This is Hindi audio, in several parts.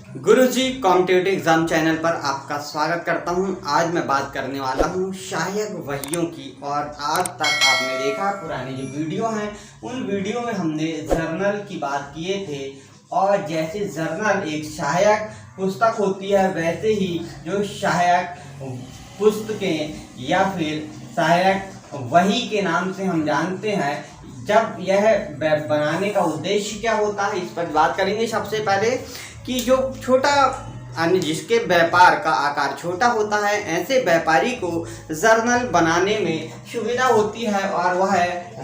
गुरुजी कॉम्पिटिटिव एग्जाम चैनल पर आपका स्वागत करता हूं। आज मैं बात करने वाला हूं सहायक वहीयों की। और आज तक आपने देखा पुराने जो वीडियो हैं उन वीडियो में हमने जर्नल की बात किए थे। और जैसे जर्नल एक सहायक पुस्तक होती है, वैसे ही जो सहायक पुस्तकें या फिर सहायक वही के नाम से हम जानते हैं, जब यह बनाने का उद्देश्य क्या होता है इस पर बात करेंगे। सबसे पहले कि जो छोटा अन्य जिसके व्यापार का आकार छोटा होता है, ऐसे व्यापारी को जर्नल बनाने में सुविधा होती है और वह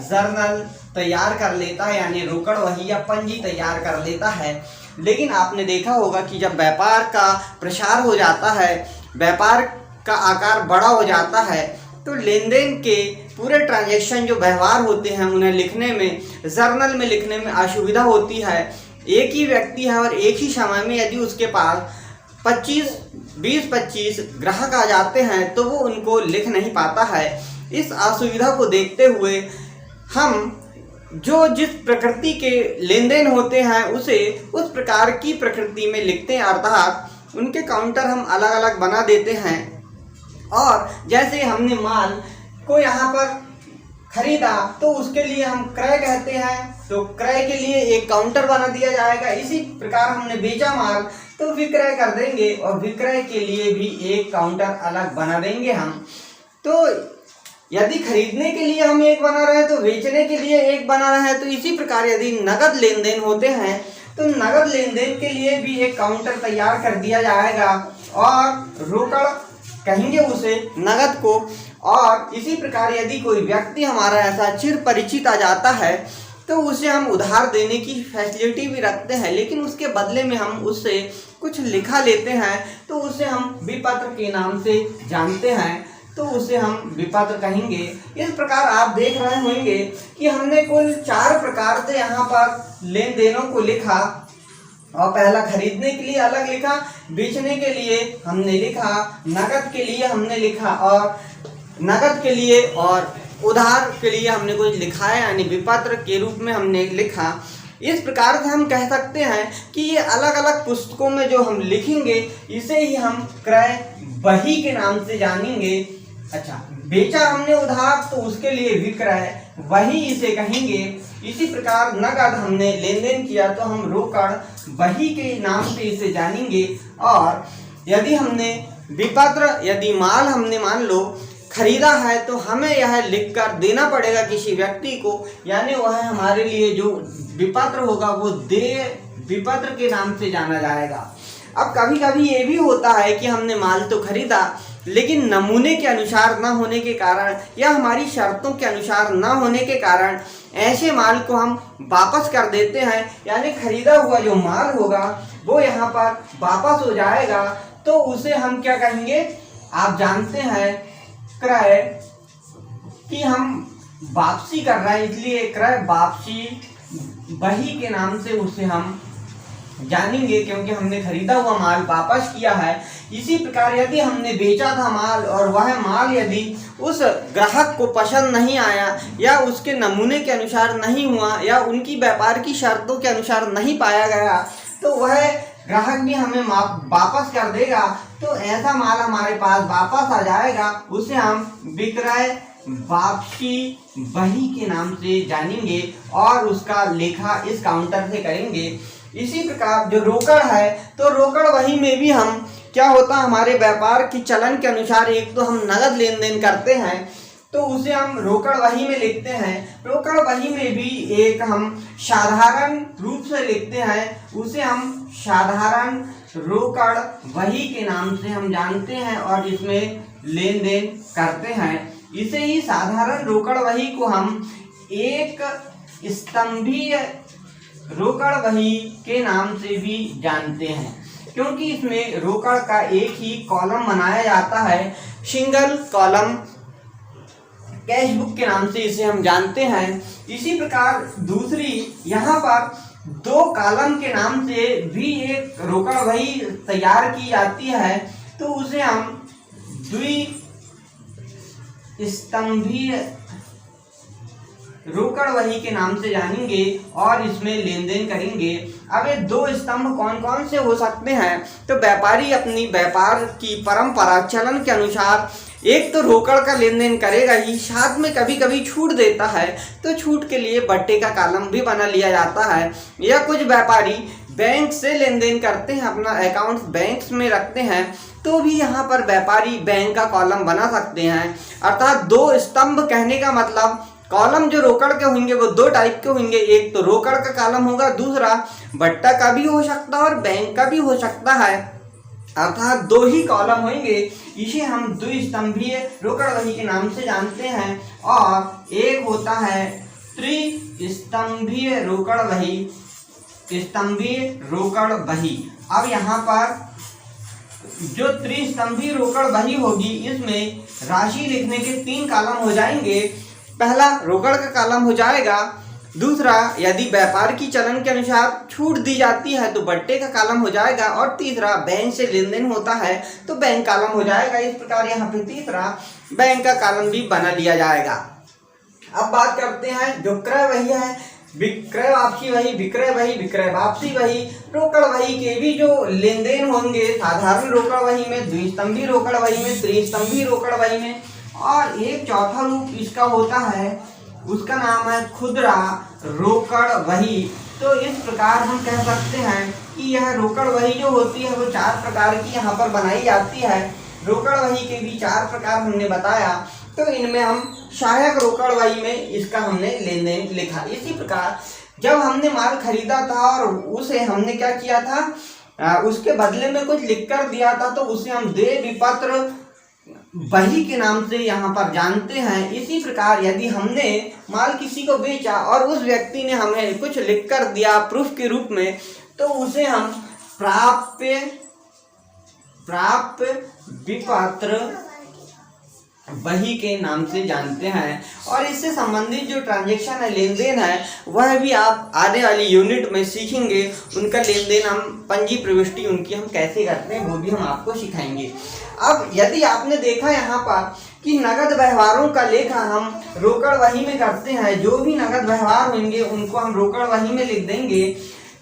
जर्नल तैयार कर लेता है, यानी रोकड़ वही या पंजी तैयार कर लेता है। लेकिन आपने देखा होगा कि जब व्यापार का प्रसार हो जाता है, व्यापार का आकार बड़ा हो जाता है, तो लेन देन के पूरे ट्रांजैक्शन जो व्यवहार होते हैं उन्हें लिखने में, जर्नल में लिखने में असुविधा होती है। एक ही व्यक्ति है और एक ही समय में यदि उसके पास 20-25 ग्राहक आ जाते हैं तो वो उनको लिख नहीं पाता है। इस असुविधा को देखते हुए हम जो जिस प्रकृति के लेन देन होते हैं उसे उस प्रकार की प्रकृति में लिखते हैं, अर्थात उनके काउंटर हम अलग अलग बना देते हैं। और जैसे हमने माल को यहाँ पर खरीदा तो उसके लिए हम क्रय कहते हैं, तो क्रय के लिए एक काउंटर बना दिया जाएगा। इसी प्रकार हमने बेचा माल तो विक्रय कर देंगे और विक्रय के लिए भी एक काउंटर अलग बना देंगे हम। तो यदि खरीदने के लिए हम एक बना रहे हैं तो बेचने के लिए एक बना रहे हैं। तो इसी प्रकार यदि नगद लेन देन होते हैं तो नगद लेन देन के लिए भी एक काउंटर तैयार कर दिया जाएगा और रोकड़ कहेंगे उसे, नगद को। और इसी प्रकार यदि कोई व्यक्ति हमारा ऐसा चिर परिचित आ जाता है तो उसे हम उधार देने की फैसिलिटी भी रखते हैं, लेकिन उसके बदले में हम उससे कुछ लिखा लेते हैं, तो उसे हम विपत्र के नाम से जानते हैं, तो उसे हम विपत्र कहेंगे। इस प्रकार आप देख रहे होंगे कि हमने कुल 4 प्रकार से यहाँ पर लेन देनों को लिखा। और पहला खरीदने के लिए अलग लिखा, बेचने के लिए हमने लिखा, नगद के लिए हमने लिखा, और नगद के लिए और उधार के लिए हमने कुछ लिखा है, यानी विपत्र के रूप में हमने लिखा। इस प्रकार से हम कह सकते हैं कि ये अलग अलग पुस्तकों में जो हम लिखेंगे इसे ही हम क्रय वही के नाम से जानेंगे। अच्छा, बेचा हमने उधार तो उसके लिए विक्रय वही इसे कहेंगे। इसी प्रकार नगद हमने लेन देन किया तो हम रोकड़ वही के नाम से इसे जानेंगे। और यदि हमने विपत्र, यदि माल हमने मान लो खरीदा है तो हमें यह लिखकर देना पड़ेगा किसी व्यक्ति को, यानी वह हमारे लिए जो विपत्र होगा वो देय विपत्र के नाम से जाना जाएगा। अब कभी कभी ये भी होता है कि हमने माल तो खरीदा लेकिन नमूने के अनुसार न होने के कारण या हमारी शर्तों के अनुसार न होने के कारण ऐसे माल को हम वापस कर देते हैं, यानी खरीदा हुआ जो माल होगा वो यहाँ पर वापस हो जाएगा। तो उसे हम क्या कहेंगे, आप जानते हैं, क्रय कि हम वापसी कर रहे हैं, इसलिए क्रय वापसी वही के नाम से उसे हम जानेंगे, क्योंकि हमने खरीदा हुआ माल वापस किया है। इसी प्रकार यदि हमने बेचा था माल और वह माल यदि उस ग्राहक को पसंद नहीं आया या उसके नमूने के अनुसार नहीं हुआ या उनकी व्यापार की शर्तों के अनुसार नहीं पाया गया, तो वह ग्राहक भी हमें वापस कर देगा। तो ऐसा माल हमारे पास वापस आ जाएगा, उसे हम विक्रय वापसी वही के नाम से जानेंगे और उसका लेखा इस काउंटर से करेंगे। इसी प्रकार जो रोकड़ है तो रोकड़ वही में भी हम क्या होता है, हमारे व्यापार की चलन के अनुसार एक तो हम नगद लेन देन करते हैं तो उसे हम रोकड़ वही में लिखते हैं। रोकड़ वही में भी एक हम साधारण रूप से लिखते हैं, उसे हम साधारण रोकड़ वही के नाम से हम जानते हैं और इसमें लेन देन करते हैं। इसे ही साधारण रोकड़ वही को हम एक स्तंभीय रोकड़ वही के नाम से भी जानते हैं, क्योंकि इसमें रोकड़ का एक ही कॉलम बनाया जाता है, सिंगल कॉलम कैश बुक के नाम से इसे हम जानते हैं। इसी प्रकार दूसरी यहाँ पर 2 कॉलम के नाम से भी एक रोकड़ वही तैयार की जाती है, तो उसे हम द्विस्तंभीय रोकड़ वही के नाम से जानेंगे और इसमें लेन देन करेंगे। अब ये दो स्तंभ कौन कौन से हो सकते हैं? तो व्यापारी अपनी व्यापार की परंपरा चलन के अनुसार एक तो रोकड़ का लेन देन करेगा ही, साथ में कभी कभी छूट देता है तो छूट के लिए बट्टे का कॉलम भी बना लिया जाता है। या कुछ व्यापारी बैंक से लेन देन करते हैं, अपना अकाउंट बैंक में रखते हैं, तो भी यहाँ पर व्यापारी बैंक का कॉलम बना सकते हैं। अर्थात दो स्तंभ कहने का मतलब कॉलम जो रोकड़ के होंगे वो दो टाइप के होंगे, एक तो रोकड़ का कॉलम होगा, दूसरा बट्टा का भी हो सकता है और बैंक का भी हो सकता है। अर्थात दो ही कॉलम होंगे, इसे हम द्विस्तंभीय रोकड़ वही के नाम से जानते हैं। और एक होता है त्रिस्तंभीय रोकड़ वही, स्तंभीय रोकड़ वही। अब यहाँ पर जो त्रिस्तंभीय रोकड़ वही होगी इसमें राशि लिखने के 3 कॉलम हो जाएंगे। पहला रोकड़ का कॉलम हो जाएगा, दूसरा यदि व्यापार की चलन के अनुसार छूट दी जाती है तो बट्टे का कॉलम हो जाएगा, और तीसरा बैंक से लेन देन होता है तो बैंक कॉलम हो जाएगा। इस प्रकार यहाँ पे तीसरा बैंक का कॉलम भी बना लिया जाएगा। अब बात करते हैं जो क्रय वही है, विक्रय वापसी वही, विक्रय वही, विक्रय वापसी वही, रोकड़ वही के भी जो लेन देन होंगे साधारण रोकड़ वही में, द्विस्तंभीय रोकड़ वही में, त्रिस्तंभीय रोकड़ वही में, और एक चौथा रूप इसका होता है, उसका नाम है खुदरा रोकड़ वही। तो इस प्रकार हम कह सकते हैं कि यह रोकड़ वही जो होती है वो 4 प्रकार की यहाँ पर बनाई जाती है। रोकड़ वही के भी 4 प्रकार हमने बताया, तो इनमें हम सहायक रोकड़ वही में इसका हमने लेन देन लिखा। इसी प्रकार जब हमने माल खरीदा था और उसे हमने क्या किया था, उसके बदले में कुछ लिख कर दिया था, तो उसे हम देय विपत्र वही के नाम से यहाँ पर जानते हैं। इसी प्रकार यदि हमने माल किसी को बेचा और उस व्यक्ति ने हमें कुछ लिख कर दिया प्रूफ के रूप में, तो उसे हम प्राप्य विपत्र वही के नाम से जानते हैं। और इससे संबंधित जो ट्रांजैक्शन है, लेन देन है, वह भी आप आने वाली यूनिट में सीखेंगे। उनका लेन देन हम पंजी प्रविष्टि उनकी हम कैसे करते हैं वो भी हम आपको सिखाएंगे। अब यदि आपने देखा यहाँ पर कि नगद व्यवहारों का लेखा हम रोकड़ वही में करते हैं, जो भी नगद व्यवहार होंगे उनको हम रोकड़ वही में लिख देंगे।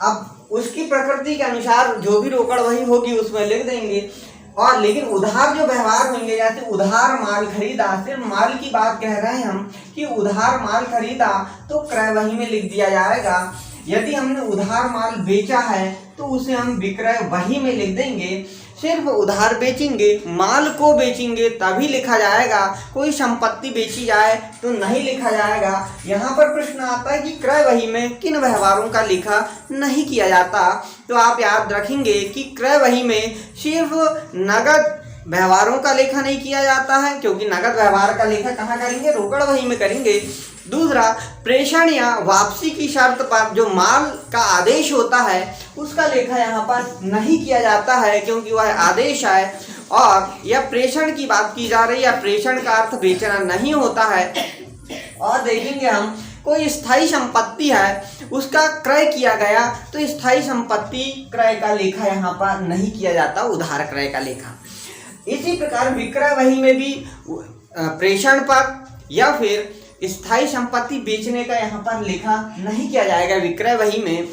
अब उसकी प्रकृति के अनुसार जो भी रोकड़ वही होगी उसमें लिख देंगे। और लेकिन उधार जो व्यवहार होंगे, जैसे उधार माल खरीदा, सिर्फ माल की बात कह रहे हैं हम कि उधार माल खरीदा तो क्रय वही में लिख दिया जाएगा। यदि हमने उधार माल बेचा है तो उसे हम विक्रय वही में लिख देंगे। सिर्फ उधार बेचेंगे, माल को बेचेंगे तभी लिखा जाएगा, कोई संपत्ति बेची जाए तो नहीं लिखा जाएगा। यहाँ पर प्रश्न आता है कि क्रय वही में किन व्यवहारों का लेखा नहीं किया जाता, तो आप याद रखेंगे कि क्रय वही में सिर्फ नगद व्यवहारों का लेखा नहीं किया जाता है, क्योंकि नगद व्यवहार का लेखा कहाँ करेंगे, रोकड़ वही में करेंगे। दूसरा, प्रेषण या वापसी की शर्त पर जो माल का आदेश होता है उसका लेखा यहाँ पर नहीं किया जाता है, क्योंकि वह आदेश है। और यह प्रेषण की बात की जा रही है, प्रेषण का अर्थ बेचना नहीं होता है। और देखेंगे हम कोई स्थायी संपत्ति है उसका क्रय किया गया तो स्थायी संपत्ति क्रय का लेखा यहाँ पर नहीं किया जाता, उधार क्रय का लेखा। इसी प्रकार विक्रय वही में भी प्रेषण पर या फिर स्थायी संपत्ति बेचने का यहाँ पर लेखा नहीं किया जाएगा विक्रय वही में।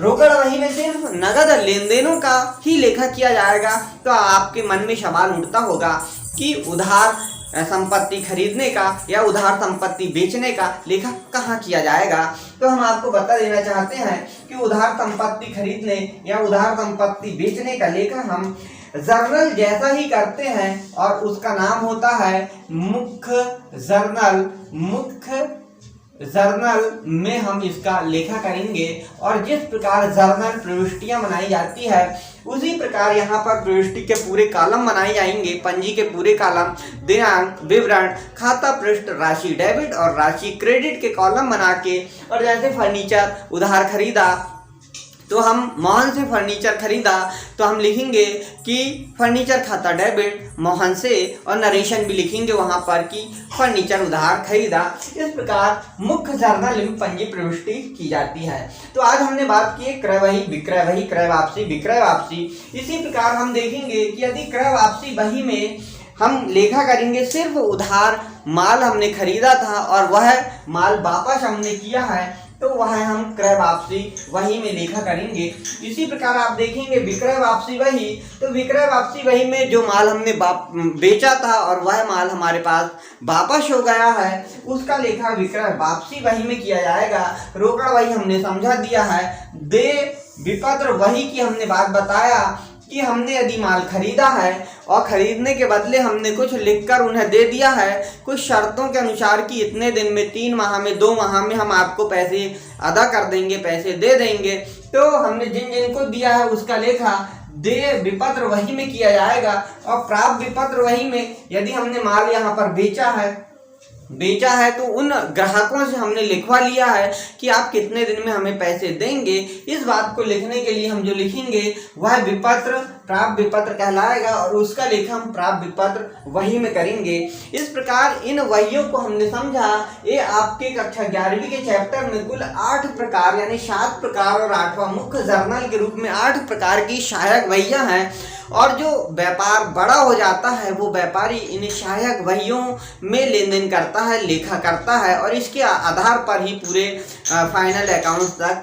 रोकड़ वही में सिर्फ नगद लेन देनों का ही लेखा किया जाएगा। तो आपके मन में सवाल उठता होगा कि उधार संपत्ति खरीदने का या उधार संपत्ति बेचने का लेखा कहाँ किया जाएगा। तो हम आपको बता देना चाहते हैं कि उधार संपत्ति खरीदने या उधार संपत्ति बेचने का लेखा हम जर्नल जैसा ही करते हैं, और उसका नाम होता है मुख्य जर्नल। मुख्य जर्नल में हम इसका लेखा करेंगे। और जिस प्रकार जर्नल प्रविष्टियां बनाई जाती है उसी प्रकार यहाँ पर प्रविष्टि के पूरे कॉलम बनाए जाएंगे। पंजी के पूरे कॉलम दिनांक, विवरण, खाता पृष्ठ, राशि डेबिट और राशि क्रेडिट के कॉलम बना के, और जैसे फर्नीचर उधार खरीदा तो हम मोहन से फर्नीचर खरीदा तो हम लिखेंगे कि फर्नीचर खाता डेबिट मोहन से, और नरेशन भी लिखेंगे वहाँ पर कि फर्नीचर उधार खरीदा। इस प्रकार मुख्य जर्नल में पंजी प्रविष्टि की जाती है। तो आज हमने बात की क्रय वही, विक्रय वही, क्रय वापसी, विक्रय वापसी। इसी प्रकार हम देखेंगे कि यदि क्रय वापसी वही में हम लेखा करेंगे सिर्फ उधार माल हमने खरीदा था और वह माल वापस हमने किया है, तो वह हम क्रय वापसी वही में लेखा करेंगे। इसी प्रकार आप देखेंगे विक्रय वापसी वही, तो विक्रय वापसी वही में जो माल हमने बेचा था और वह माल हमारे पास वापस हो गया है, उसका लेखा विक्रय वापसी वही में किया जाएगा। रोकड़ वही हमने समझा दिया है। देय विपत्र वही की हमने बात बताया कि हमने यदि माल खरीदा है और खरीदने के बदले हमने कुछ लिखकर उन्हें दे दिया है कुछ शर्तों के अनुसार कि इतने दिन में, 3 माह में, 2 माह में हम आपको पैसे अदा कर देंगे, पैसे दे देंगे, तो हमने जिन जिन को दिया है उसका लेखा देय विपत्र वही में किया जाएगा। और प्राप्त विपत्र वही में यदि हमने माल यहाँ पर बेचा है तो उन ग्राहकों से हमने लिखवा लिया है कि आप कितने दिन में हमें पैसे देंगे। इस बात को लिखने के लिए हम जो लिखेंगे वह विपत्र प्राप्त विपत्र कहलाएगा और उसका लेखा हम प्राप्त विपत्र वही में करेंगे। इस प्रकार इन वहियों को हमने समझा। ये आपके कक्षा 11वीं के चैप्टर में कुल 8 प्रकार यानी 7 प्रकार और 8वां मुख्य जर्नल के रूप में 8 प्रकार की सहायक वहियां हैं। और जो व्यापार बड़ा हो जाता है वो व्यापारी इन सहायक वहियों में लेन देन करता है, लेखा करता है और इसके आधार पर ही पूरे फाइनल अकाउंट्स तक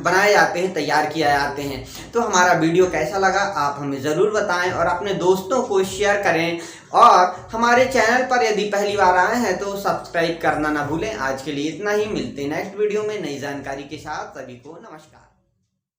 बनाए जाते हैं, तैयार किए जाते हैं। तो हमारा वीडियो कैसा लगा आप हमें ज़रूर बताएं और अपने दोस्तों को शेयर करें। और हमारे चैनल पर यदि पहली बार आए हैं तो सब्सक्राइब करना ना भूलें। आज के लिए इतना ही, मिलते हैं नेक्स्ट वीडियो में नई जानकारी के साथ। सभी को नमस्कार।